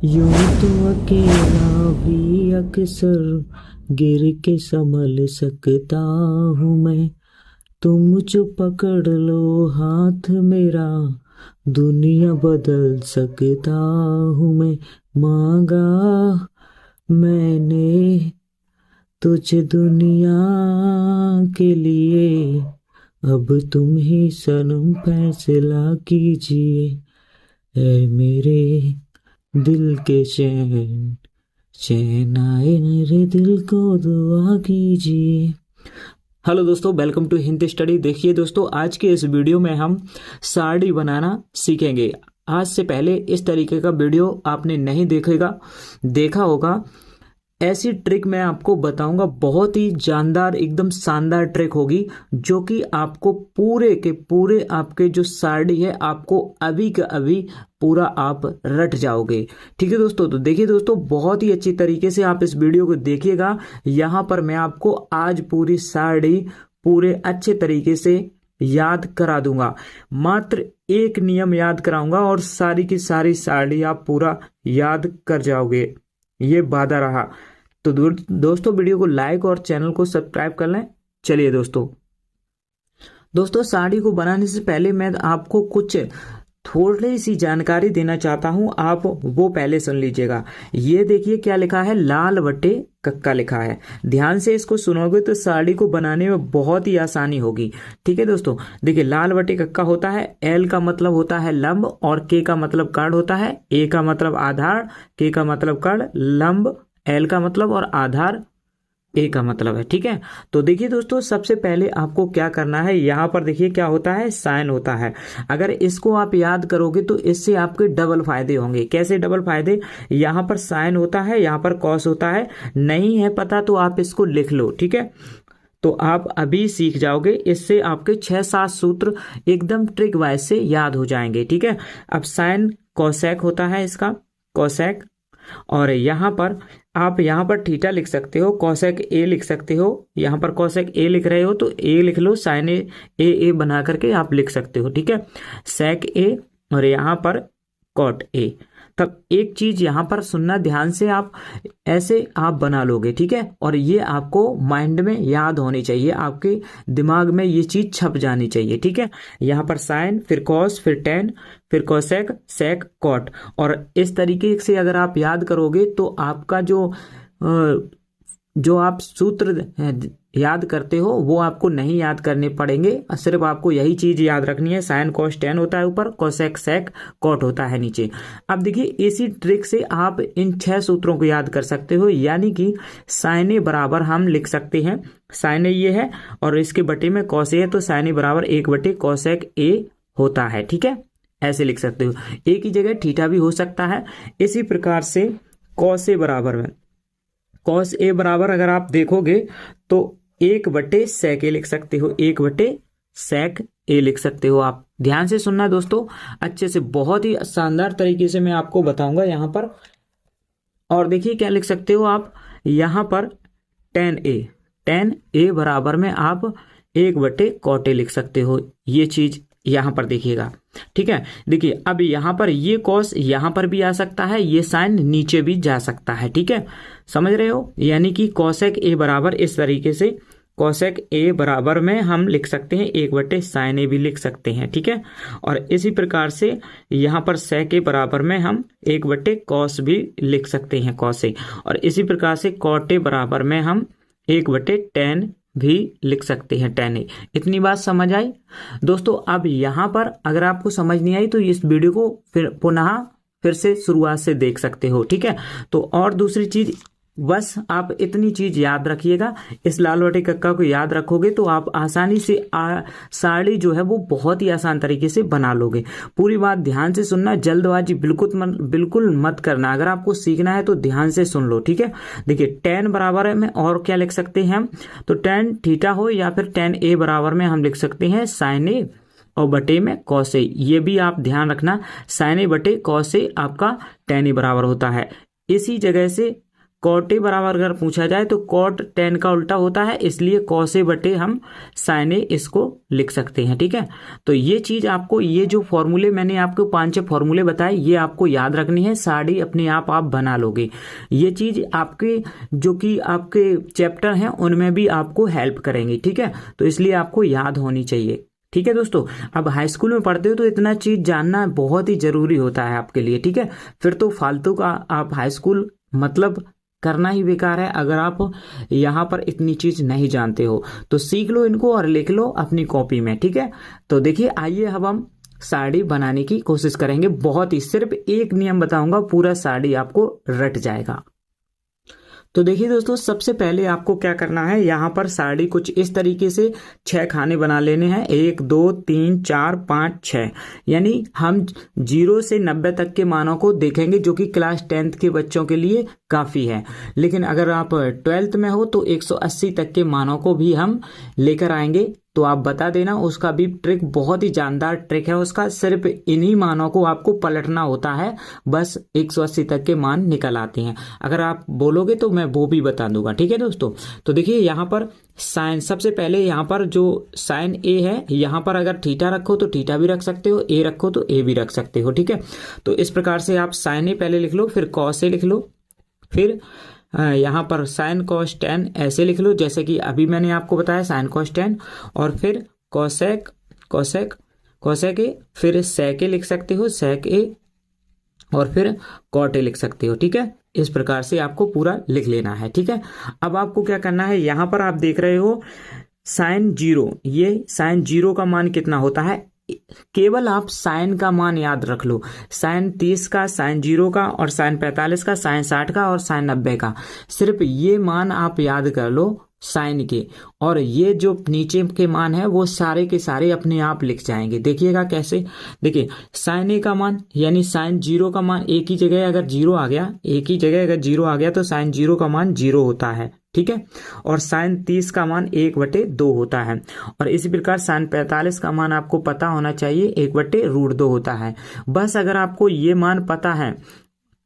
यूं तो अकेला भी अक्सर गिर के संभल सकता हूँ मैं। तुम जो पकड़ लो हाथ मेरा, दुनिया बदल सकता हूँ मैं। मांगा मैंने तुझे दुनिया के लिए, अब तुम ही सनम फैसला कीजिए। ऐ मेरे दिल के चैन, चैन आए मेरे दिल को दुआ कीजिए। हेलो दोस्तों, वेलकम टू हिंदी स्टडी। देखिए दोस्तों, आज के इस वीडियो में हम साड़ी बनाना सीखेंगे। आज से पहले इस तरीके का वीडियो आपने नहीं देखा होगा। ऐसी ट्रिक मैं आपको बताऊंगा, बहुत ही जानदार, एकदम शानदार ट्रिक होगी, जो कि आपको पूरे के पूरे आपके जो साड़ी है, आपको अभी का अभी पूरा आप रट जाओगे। ठीक है दोस्तों, तो देखिए दोस्तों, बहुत ही अच्छी तरीके से आप इस वीडियो को देखिएगा। यहाँ पर मैं आपको आज पूरी साड़ी पूरे अच्छे तरीके से याद करा दूंगा। मात्र एक नियम याद कराऊंगा और सारी की सारी साड़ी आप पूरा याद कर जाओगे, ये वादा रहा। तो दोस्तों, वीडियो को लाइक और चैनल को सब्सक्राइब कर लें। चलिए दोस्तों, साड़ी को बनाने से पहले मैं आपको कुछ थोड़ी सी जानकारी देना चाहता हूं, आप वो पहले सुन लीजिएगा। ये देखिए क्या लिखा है, लाल बटे कक्का लिखा है। ध्यान से इसको सुनोगे तो साड़ी को बनाने में बहुत ही आसानी होगी। ठीक है दोस्तों, देखिए लाल बटे कक्का होता है। एल का मतलब होता है लंब और के का मतलब कर्ण होता है। ए का मतलब आधार, के का मतलब कर्ण, लंब एल का मतलब और आधार ए का मतलब है। ठीक है, तो देखिए दोस्तों, सबसे पहले आपको क्या करना है, यहाँ पर देखिए क्या होता है, साइन होता है। अगर इसको आप याद करोगे तो इससे आपके डबल फायदे होंगे। कैसे डबल फायदे? यहाँ पर साइन होता है, यहाँ पर कॉस होता है। नहीं है पता तो आप इसको लिख लो। ठीक है, तो आप अभी सीख जाओगे। इससे आपके 6-7 सूत्र एकदम ट्रिक वाइज से याद हो जाएंगे। ठीक है, अब साइन कोसेक होता है इसका, कोसेक। और यहाँ पर आप यहाँ पर थीटा लिख सकते हो, कोसेक ए लिख सकते हो। यहाँ पर कोसेक ए लिख रहे हो तो ए लिख लो, साइन ए बना करके आप लिख सकते हो। ठीक है, सेक ए और यहाँ पर कॉट ए। तब एक चीज यहाँ पर सुनना ध्यान से, आप ऐसे आप बना लोगे। ठीक है, और ये आपको माइंड में याद होनी चाहिए, आपके दिमाग में ये चीज छप जानी चाहिए। ठीक है, यहाँ पर साइन, फिर कॉस, फिर टेन, फिर कोसेक, सेक, कॉट। और इस तरीके से अगर आप याद करोगे तो आपका जो आप सूत्र याद करते हो वो आपको नहीं याद करने पड़ेंगे। सिर्फ आपको यही चीज याद रखनी है, साइन कॉस टेन होता है ऊपर, कोसेक सेक कॉट होता है नीचे। अब देखिए, इसी ट्रिक से आप इन 6 सूत्रों को याद कर सकते हो। यानी कि साइन ए बराबर हम लिख सकते हैं, साइन ए ये है और इसके बटे में कॉस ए है, तो साइन ए बराबर 1 बटे कोसेक ए होता है। ठीक है, ऐसे लिख सकते हो। ए की जगह थीटा भी हो सकता है। इसी प्रकार से कॉस ए बराबर में, कॉस ए बराबर अगर आप देखोगे तो 1 बटे सेक ए लिख सकते हो, 1 बटे सेक ए लिख सकते हो। आप ध्यान से सुनना दोस्तों, अच्छे से, बहुत ही शानदार तरीके से मैं आपको बताऊंगा यहाँ पर। और देखिए क्या लिख सकते हो आप यहाँ पर, टेन ए बराबर में आप 1 बटे कॉट ए लिख सकते हो। ये चीज यहां पर देखिएगा। ठीक है, देखिए अब यहां पर ये कॉस यहां पर भी आ सकता है, ये साइन नीचे भी जा सकता है। ठीक है, समझ रहे हो? यानी कि कोसेक ए बराबर इस तरीके से, कोसेक ए बराबर में हम लिख सकते हैं 1 बटे साइन ए भी लिख सकते हैं। ठीक है, और इसी प्रकार से यहां पर सेक ए बराबर में हम 1 बटे कॉस भी लिख सकते हैं, कॉस ए। और इसी प्रकार से कॉट ए बराबर में हम 1 बटे टेन भी लिख सकते हैं, टेन ए। इतनी बात समझ आई दोस्तों? अब यहाँ पर अगर आपको समझ नहीं आई तो इस वीडियो को फिर से शुरुआत से देख सकते हो। ठीक है, तो और दूसरी चीज, बस आप इतनी चीज याद रखिएगा। इस लाल बटे कक्का को याद रखोगे तो आप आसानी से साड़ी जो है वो बहुत ही आसान तरीके से बना लोगे। पूरी बात ध्यान से सुनना, जल्दबाजी बिल्कुल मत करना। अगर आपको सीखना है तो ध्यान से सुन लो। ठीक है, देखिए टेन बराबर है में और क्या लिख सकते हैं हम, तो टेन थीटा हो या फिर टेन ए बराबर में हम लिख सकते हैं साइन ए और बटे में कॉस ए। ये भी आप ध्यान रखना, साइन ए बटे कॉस ए आपका टेन ए बराबर होता है। इसी जगह से कॉट ए बराबर अगर पूछा जाए तो कॉट टेन का उल्टा होता है, इसलिए कॉस ए बटे हम साइन ए इसको लिख सकते हैं। ठीक है, तो ये चीज आपको, ये जो फॉर्मूले मैंने आपको 5-6 फॉर्मूले बताए, ये आपको याद रखनी है, साड़ी अपने आप बना लोगे। ये चीज आपके जो कि आपके चैप्टर हैं उनमें भी आपको हेल्प करेंगी। ठीक है, तो इसलिए आपको याद होनी चाहिए। ठीक है दोस्तों, अब हाई स्कूल में पढ़ते हो तो इतना चीज जानना बहुत ही जरूरी होता है आपके लिए। ठीक है, फिर तो फालतू का आप हाई स्कूल मतलब करना ही बेकार है अगर आप यहाँ पर इतनी चीज नहीं जानते हो। तो सीख लो इनको और लिख लो अपनी कॉपी में। ठीक है, तो देखिए आइए अब हम साड़ी बनाने की कोशिश करेंगे। बहुत ही सिर्फ एक नियम बताऊंगा, पूरा साड़ी आपको रट जाएगा। तो देखिए दोस्तों, सबसे पहले आपको क्या करना है, यहाँ पर साड़ी कुछ इस तरीके से 6 खाने बना लेने हैं। 1 2 3 4 5 6, यानी हम 0 से 90 तक के मानों को देखेंगे, जो कि क्लास 10th के बच्चों के लिए काफ़ी है। लेकिन अगर आप 12th में हो तो 180 तक के मानों को भी हम लेकर आएंगे। तो आप बता देना, उसका भी ट्रिक बहुत ही जानदार ट्रिक है उसका। सिर्फ इन्हीं मानों को आपको पलटना होता है, बस 180 तक के मान निकल आते हैं। अगर आप बोलोगे तो मैं वो भी बता दूंगा। ठीक है दोस्तों, तो देखिए यहाँ पर साइन, सबसे पहले यहाँ पर जो साइन ए है, यहाँ पर अगर थीटा रखो तो थीटा भी रख सकते हो, ए रखो तो ए भी रख सकते हो। ठीक है, तो इस प्रकार से आप साइन ए पहले लिख लो, फिर कॉस ए लिख लो, फिर यहाँ पर साइन कॉस टेन ऐसे लिख लो, जैसे कि अभी मैंने आपको बताया साइन कॉस टेन, और फिर कॉसेक कॉसेक कॉसेक ए, फिर सेक ए लिख सकते हो, सेक ए, और फिर कॉट ए लिख सकते हो। ठीक है, इस प्रकार से आपको पूरा लिख लेना है। ठीक है, अब आपको क्या करना है, यहाँ पर आप देख रहे हो साइन 0, ये साइन 0 का मान कितना होता है, केवल आप साइन का मान याद रख लो। साइन 30 का, साइन 0 का, और साइन 45 का, साइन 60 का और साइन 90 का, सिर्फ ये मान आप याद कर लो साइन के, और ये जो नीचे के मान है वो सारे के सारे अपने आप लिख जाएंगे। देखिएगा कैसे, देखिए साइन ए का मान यानी साइन 0 का मान एक ही जगह अगर 0 आ गया, एक ही जगह अगर 0 आ गया तो साइन 0 का मान 0 होता है। ठीक है, और साइन 30 का मान 1/2 होता है, और इसी प्रकार साइन 45 का मान आपको पता होना चाहिए 1/√2 होता है। बस अगर आपको ये मान पता है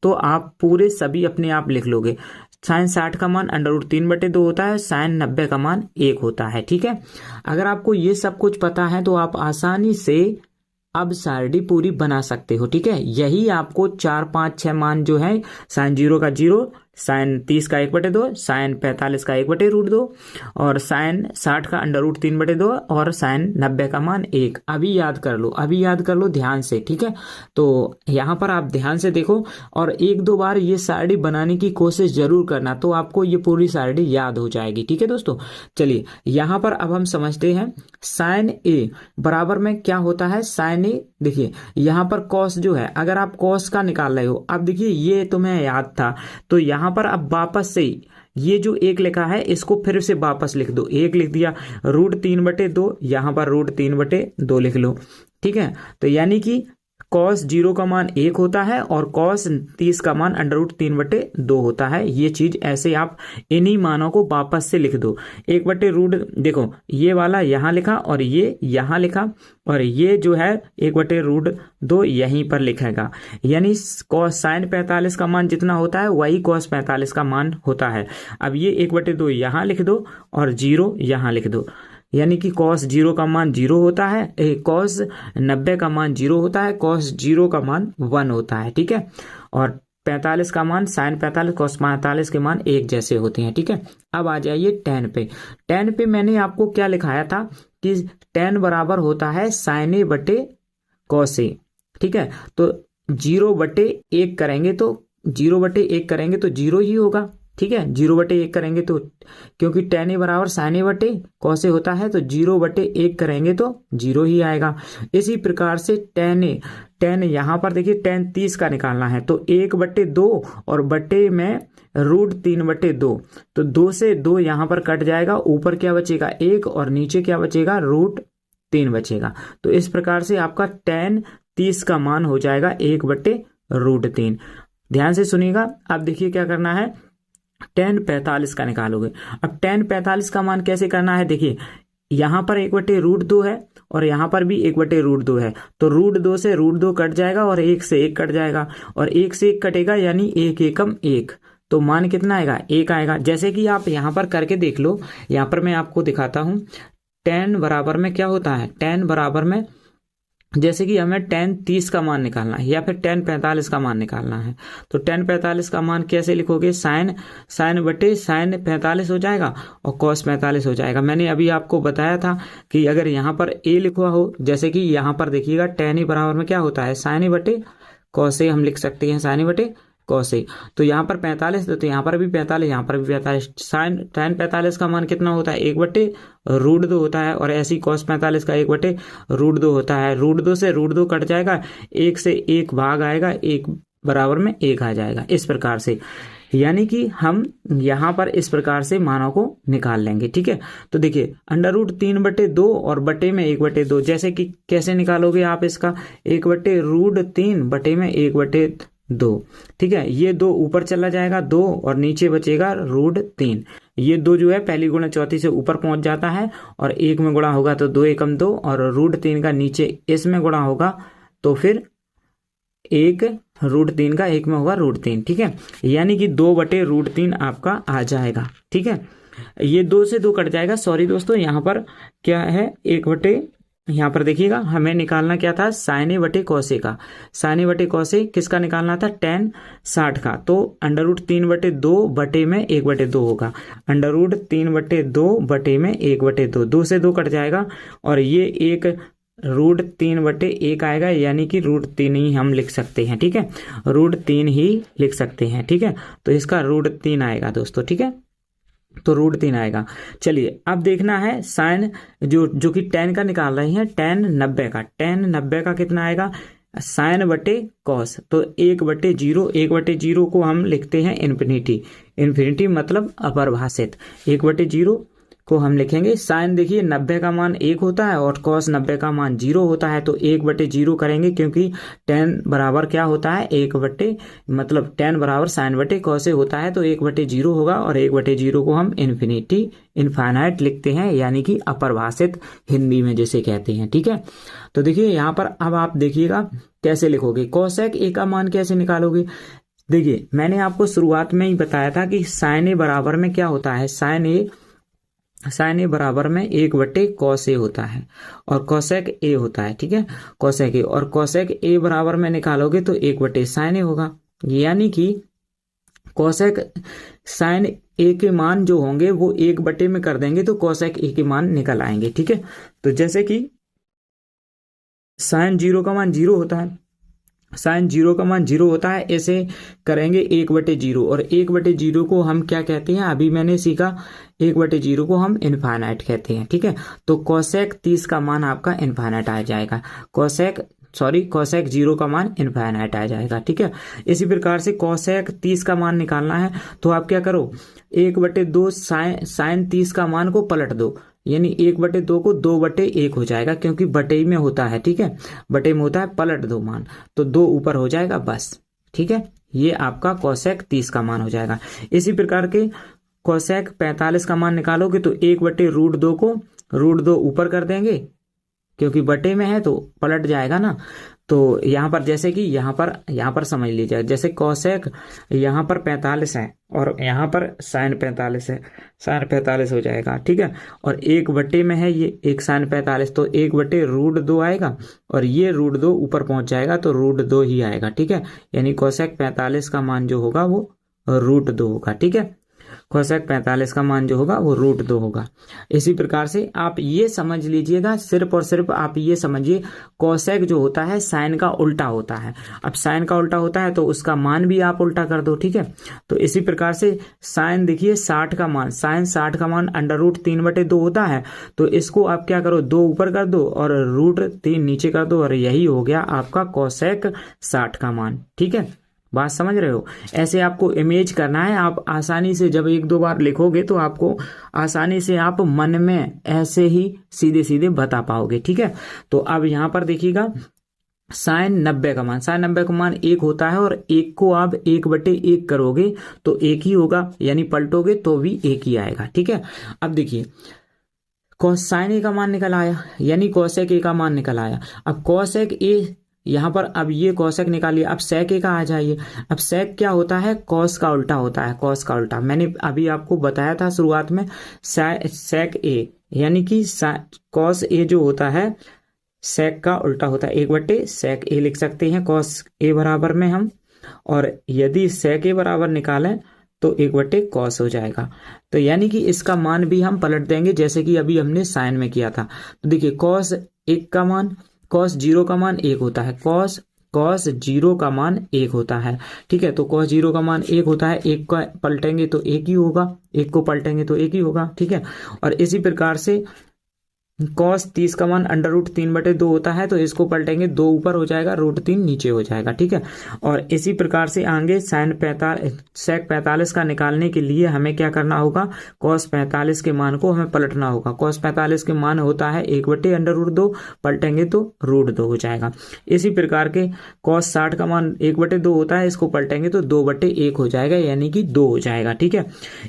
तो आप पूरे सभी अपने आप लिख लोगे। साइन 60 का मान √3/2 होता है, साइन 90 का मान 1 होता है। ठीक है, अगर आपको ये सब कुछ पता है तो आप आसानी से अब सारणी पूरी बना सकते हो। ठीक है, यही आपको 4 5 6 मान जो है, साइन 0 का 0, साइन 30 का 1/2, साइन 45 का 1/√2, और साइन 60 का √3/2, और साइन 90 का मान 1। अभी याद कर लो, अभी याद कर लो ध्यान से। ठीक है, तो यहाँ पर आप ध्यान से देखो और 1-2 बार ये सारणी बनाने की कोशिश जरूर करना, तो आपको ये पूरी सारणी याद हो जाएगी। ठीक है दोस्तों, चलिए यहाँ पर अब हम समझते हैं साइन ए बराबर में क्या होता है। साइन ए, देखिए यहाँ पर कॉस जो है, अगर आप कॉस का निकाल रहे हो, अब देखिए ये तुम्हें याद था, तो यहाँ पर अब वापस से ये जो 1 लिखा है इसको फिर से वापस लिख दो। 1 लिख दिया, √3/2, यहाँ पर √3/2 लिख लो। ठीक है, तो यानी कि कॉस 0 का मान 1 होता है और कॉस 30 का मान √3/2 होता है। ये चीज ऐसे आप इन्हीं मानों को वापस से लिख दो। 1/√, देखो ये वाला यहाँ लिखा और ये यहाँ लिखा, और ये जो है 1/√2 यहीं पर लिखेगा, यानी कॉस साइन 45 का मान जितना होता है वही कॉस 45 का मान होता है। अब ये 1/2 यहाँ लिख दो और 0 यहाँ लिख दो, यानी कि कॉस 0 का मान 0 होता है, कॉस 90 का मान 0 होता है, कॉस 0 का मान 1 होता है। ठीक है, और 45 का मान साइन 45 कॉस 45 के मान एक जैसे होते हैं। ठीक है, अब आ जाइए tan पे। tan पे मैंने आपको क्या लिखाया था कि tan बराबर होता है साइन ए बटे कॉस ए। ठीक है, तो 0/1 करेंगे तो 0/1 करेंगे तो 0 ही होगा। ठीक है, 0/1 करेंगे तो, क्योंकि tan ए बराबर साइन ए बटे कॉस ए होता है, तो 0/1 करेंगे तो 0 ही आएगा। इसी प्रकार से tan यहाँ पर देखिए tan 30 का निकालना है, तो 1/2 और बटे में √3/2, तो 2 से 2 यहाँ पर कट जाएगा, ऊपर क्या बचेगा 1 और नीचे क्या बचेगा √3 बचेगा। तो इस प्रकार से आपका tan 30 का मान हो जाएगा 1/√3। ध्यान से सुनिएगा, अब देखिए क्या करना है, tan 45 का निकालोगे। अब tan 45 का मान कैसे करना है, देखिए यहाँ पर 1/√2 है और यहाँ पर भी 1/√2 है, तो √2 से √2 कट जाएगा और 1 से 1 कट जाएगा, और 1 से 1 कटेगा यानी 1 एकम 1, तो मान कितना आएगा, 1 आएगा। जैसे कि आप यहाँ पर करके देख लो, यहाँ पर मैं आपको दिखाता हूँ। tan बराबर में क्या होता है, tan बराबर में जैसे कि हमें tan 30 का मान निकालना है या फिर tan 45 का मान निकालना है, तो tan 45 का मान कैसे लिखोगे, साइन बटे साइन 45 हो जाएगा और cos 45 हो जाएगा। मैंने अभी आपको बताया था कि अगर यहाँ पर a लिखा हो, जैसे कि यहाँ पर देखिएगा tan ही बराबर में क्या होता है, साइन ही बटे cos a हम लिख सकते हैं, साइन ही बटे cos a। तो यहाँ पर 45, तो यहाँ पर भी 45, यहाँ पर भी 45। साइन tan 45 का मान कितना होता है, 1/√2 होता है, और ऐसी cos 45 का 1/√2 होता है। √2 से √2 कट जाएगा, 1 से 1 भाग आएगा, 1 बराबर में 1 आ जाएगा, इस प्रकार से। यानी कि हम यहाँ पर इस प्रकार से मानों को निकाल लेंगे, ठीक है। तो देखिए √3/2 और बटे में 1/2, जैसे कि कैसे निकालोगे आप इसका, 1/√3 बटे में 1/2, ठीक है। ये 2 ऊपर चला जाएगा 2 और नीचे बचेगा √3। ये 2 जो है पहली गुणा चौथी से ऊपर पहुंच जाता है और 1 में गुणा होगा तो 2 एकम 2 और √3 का नीचे इसमें गुणा होगा तो फिर 1 √3 का 1 में होगा √3, ठीक है। यानी कि 2/√3 आपका आ जाएगा, ठीक है। ये 2 से 2 कट जाएगा, सॉरी दोस्तों, यहाँ पर क्या है, यहाँ पर देखिएगा हमें निकालना क्या था, साइन a बटे cos a का। साइन a बटे cos a किसका निकालना था, tan 60 का। तो √3/2 बटे में 1/2 होगा, √3/2 बटे में 1/2, 2 से 2 कट जाएगा और ये 1 √3/1 आएगा, यानी कि √3 ही हम लिख सकते हैं, ठीक है, √3 ही लिख सकते हैं, ठीक है। तो इसका √3 आएगा दोस्तों, ठीक है, तो √3 आएगा। चलिए अब देखना है साइन जो कि tan का निकाल रहे हैं, tan 90 का कितना आएगा, साइन बटे कॉस, तो 1/0, 1/0 को हम लिखते हैं इन्फिनिटी मतलब अपरिभाषित, 1/0 को हम लिखेंगे। साइन देखिए 90 का मान 1 होता है और cos 90 का मान 0 होता है, तो 1/0 करेंगे, क्योंकि tan बराबर क्या होता है, मतलब tan बराबर साइन बटे cos होता है, तो 1/0 होगा और 1/0 को हम इनफाइनाइट लिखते हैं, यानी कि अपरिभाषित हिंदी में जिसे कहते हैं, ठीक है। तो देखिए यहाँ पर अब आप देखिएगा कैसे लिखोगे, cosec a का मान कैसे निकालोगे। देखिए मैंने आपको शुरुआत में ही बताया था कि साइन a बराबर में क्या होता है, साइन a बराबर में 1/cos a होता है और cosec a होता है, ठीक है, cosec a, और cosec a बराबर में निकालोगे तो 1/sin a होगा, यानी कि cosec sin a के मान जो होंगे वो 1/, में कर देंगे तो cosec a के मान निकल आएंगे, ठीक है। तो जैसे कि sin 0 का मान 0 होता है, साइन 0 का मान 0 होता है, ऐसे करेंगे 1/0, और 1/0 को हम क्या कहते हैं, अभी मैंने सीखा, 1/0 को हम इनफाइनाइट कहते हैं, ठीक है। तो cosec 30 का मान आपका इनफाइनाइट आ जाएगा, cosec 0 का मान इनफाइनाइट आ जाएगा, ठीक है। इसी प्रकार से cosec 30 का मान निकालना है तो आप क्या करो, 1/2 साइन 30 का मान को पलट दो, यानी 1/2 को 2/1 हो जाएगा, क्योंकि बटे में होता है, ठीक है, बटे में होता है, पलट दो मान तो 2 ऊपर हो जाएगा बस, ठीक है। ये आपका cosec 30 का मान हो जाएगा। इसी प्रकार के cosec 45 का मान निकालोगे तो 1/√2 को √2 ऊपर कर देंगे, क्योंकि बटे में है तो पलट जाएगा ना। तो यहाँ पर जैसे कि यहाँ पर समझ लीजिए, जैसे cosec यहाँ पर 45 है और यहाँ पर साइन 45 है, साइन 45 हो जाएगा, ठीक है, और 1/, में है ये एक साइन 45, तो 1/√2 आएगा और ये √2 ऊपर पहुंच जाएगा तो √2 ही आएगा, ठीक है। यानी cosec 45 का मान जो होगा वो √2 होगा, ठीक है, cosec 45 का मान जो होगा वो √2 होगा। इसी प्रकार से आप ये समझ लीजिएगा, सिर्फ और सिर्फ आप ये समझिए, cosec जो होता है साइन का उल्टा होता है। अब साइन का उल्टा होता है तो उसका मान भी आप उल्टा कर दो, ठीक है। तो इसी प्रकार से साइन देखिए 60 का मान, साइन 60 का मान √3/2 होता है, तो इसको आप क्या करो, 2 ऊपर कर दो और √3 नीचे कर दो, और यही हो गया आपका cosec 60 का मान, ठीक है। बात समझ रहे हो, ऐसे आपको इमेज करना है। आप आसानी से जब 1-2 बार लिखोगे तो आपको आसानी से आप मन में ऐसे ही सीधे सीधे बता पाओगे, ठीक है। तो अब यहाँ पर देखिएगा साइन 90 का मान, साइन 90 का मान 1 होता है, और 1 को आप 1/1 करोगे तो 1 ही होगा, यानी पलटोगे तो भी 1 ही आएगा, ठीक है। अब देखिए साइन a का मान निकल आया, यानी cosec a का मान निकल आया। अब cosec a यहाँ पर अब ये कोसेक निकालिए। अब सेक ए का आ जाइए। अब सेक क्या होता है, कॉस का उल्टा होता है, कॉस का उल्टा। मैंने अभी आपको बताया था शुरुआत में, सेक ए यानी कि कॉस ए जो होता है सेक का उल्टा होता है, 1/सेक ए लिख सकते हैं कॉस ए बराबर में हम। और यदि सेक ए बराबर निकालें तो 1/कॉस हो जाएगा। तो यानी कि इसका मान भी हम पलट देंगे जैसे कि अभी हमने साइन में किया था। तो देखिए कॉस 1 का मान, कॉस 0 का मान 1 होता है, कॉस 0 का मान 1 होता है। ठीक है, तो कॉस 0 का मान 1 होता है, 1 का पलटेंगे तो 1 ही होगा, 1 को पलटेंगे तो 1 ही होगा। ठीक है, और इसी प्रकार से कॉस 30 का मान √3/2 होता है, तो इसको पलटेंगे 2 ऊपर हो जाएगा, √3 नीचे हो जाएगा। ठीक है, और इसी प्रकार से आगे सेक 45 का निकालने के लिए हमें क्या करना होगा, कॉस 45 के मान को हमें पलटना होगा। कॉस 45 के मान होता है 1/√2, पलटेंगे तो √2 हो जाएगा। इसी प्रकार के कॉस 60 का मान 1/2 होता है, इसको पलटेंगे तो 2/1 हो जाएगा, यानी कि 2 हो जाएगा। ठीक है,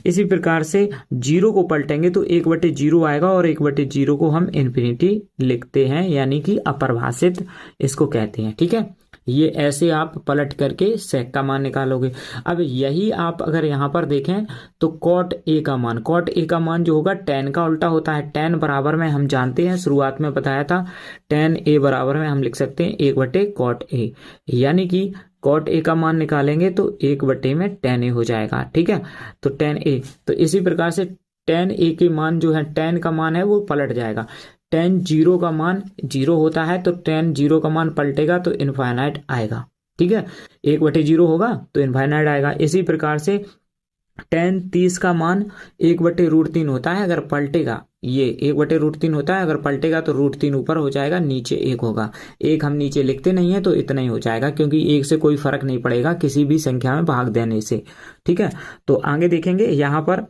इसी प्रकार से 0 को पलटेंगे तो 1/0 आएगा, और 1/0 को हम इन्फिनिटी लिखते हैं, यानी कि अपरिभाषित इसको कहते हैं। ठीक है, ये ऐसे आप पलट करके सेक का मान निकालोगे। अब यही आप अगर यहाँ पर देखें तो कॉट ए का मान, कॉट ए का मान जो होगा tan का उल्टा होता है। tan बराबर में हम जानते हैं, शुरुआत में बताया था, tan ए बराबर में हम लिख सकते हैं 1/कॉट ए, यानी कि कॉट ए का मान निकालेंगे तो 1/में tan ए हो जाएगा। ठीक है, तो tan ए, तो इसी प्रकार से tan ए के मान जो है, tan का मान है वो पलट जाएगा। tan 0 का मान 0 होता है, तो tan 0 का मान पलटेगा तो इनफाइनाइट आएगा। ठीक है, 1/0 होगा तो इनफाइनाइट आएगा। इसी प्रकार से tan 30 का मान 1/√3 होता है, अगर पलटेगा, ये 1/√3 होता है, अगर पलटेगा तो √3 ऊपर हो जाएगा, नीचे 1 होगा। 1 हम नीचे लिखते नहीं है तो इतना ही हो जाएगा, क्योंकि 1 से कोई फर्क नहीं पड़ेगा किसी भी संख्या में भाग देने से। ठीक है, तो आगे देखेंगे यहाँ पर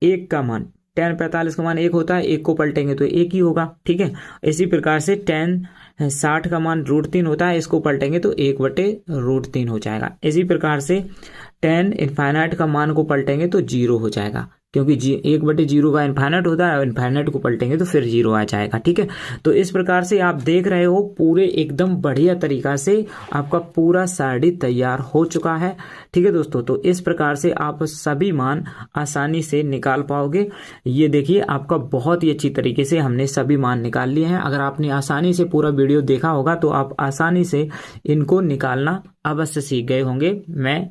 1 का मान, tan 45 का मान 1 होता है, 1 को पलटेंगे तो 1 ही होगा। ठीक है, इसी प्रकार से tan 60 का मान √3 होता है, इसको पलटेंगे तो 1/√3 हो जाएगा। इसी प्रकार से tan इनफाइनाइट का मान को पलटेंगे तो 0 हो जाएगा, क्योंकि 1/0 का इनफाइनाइट होता है, और इनफाइनाइट को पलटेंगे तो फिर 0 आ जाएगा। ठीक है, तो इस प्रकार से आप देख रहे हो पूरे एकदम बढ़िया तरीका से आपका पूरा सारणी तैयार हो चुका है। ठीक है दोस्तों, तो इस प्रकार से आप सभी मान आसानी से निकाल पाओगे। ये देखिए आपका बहुत ही अच्छी तरीके से हमने सभी मान निकाल लिए हैं। अगर आपने आसानी से पूरा वीडियो देखा होगा तो आप आसानी से इनको निकालना अवश्य सीख गए होंगे, मैं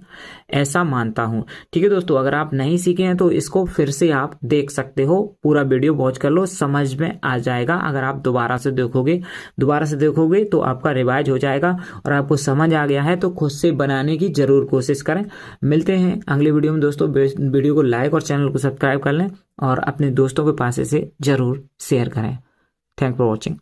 ऐसा मानता हूं। ठीक है दोस्तों, अगर आप नहीं सीखे हैं तो इसको फिर से आप देख सकते हो, पूरा वीडियो वॉच कर लो, समझ में आ जाएगा। अगर आप दोबारा से देखोगे तो आपका रिवाइज हो जाएगा, और आपको समझ आ गया है तो खुद से बनाने की जरूर कोशिश करें। मिलते हैं अगले वीडियो में दोस्तों। वीडियो को लाइक और चैनल को सब्सक्राइब कर लें, और अपने दोस्तों के पास इसे जरूर शेयर करें। Thank for watching.